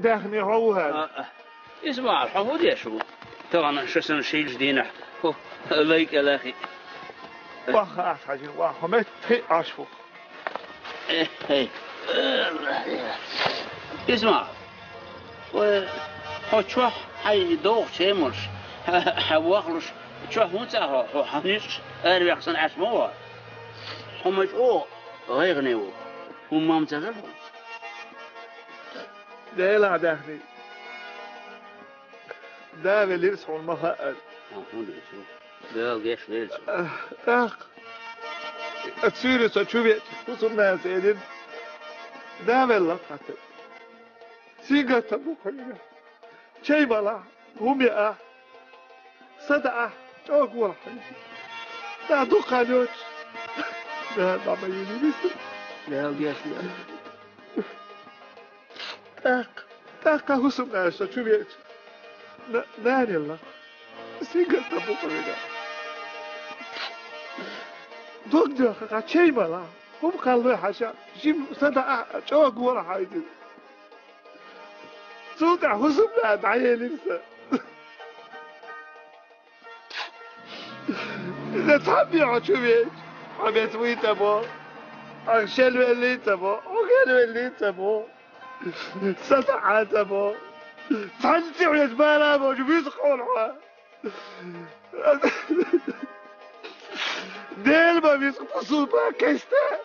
داخني هو هذا اسمع الحفظ يا شو طبعا شو اسمه شيء جديد ليك يا اخي واخ حاجة واخ ما تي اشفو اسمع هو شو هاي دوغ شيمش هواخلش شو هونتا هو حنيش اربي احسن اسمه هم او غيرنيو هم ما متغلهم ده لا داخني ده اللي يسحوا المفائل ده جيش ليش اخ تصير تشوفي وصلنا سيدين ده بالله قتل سيجا تبوكنا شيء بلا هم يا صدقة جوك ولا حاجة ده دقانوش ده ما يجيني ده جيش تاك وصلنا تشوفي ناني الله سيجا تبوكنا دوك ده شيء بلا هم قالوا حاجة جيب صدقة جوك ولا حاجة صوت حسبنا دعيه لسه إذا تحبي عشوبيش حبي تسوي تبو أغشل اللي تبو أغل اللي تبو سطع تبو تحنتي ويا زبالة بو جبيت قولها ديل ما بيسقط صوبها كيستا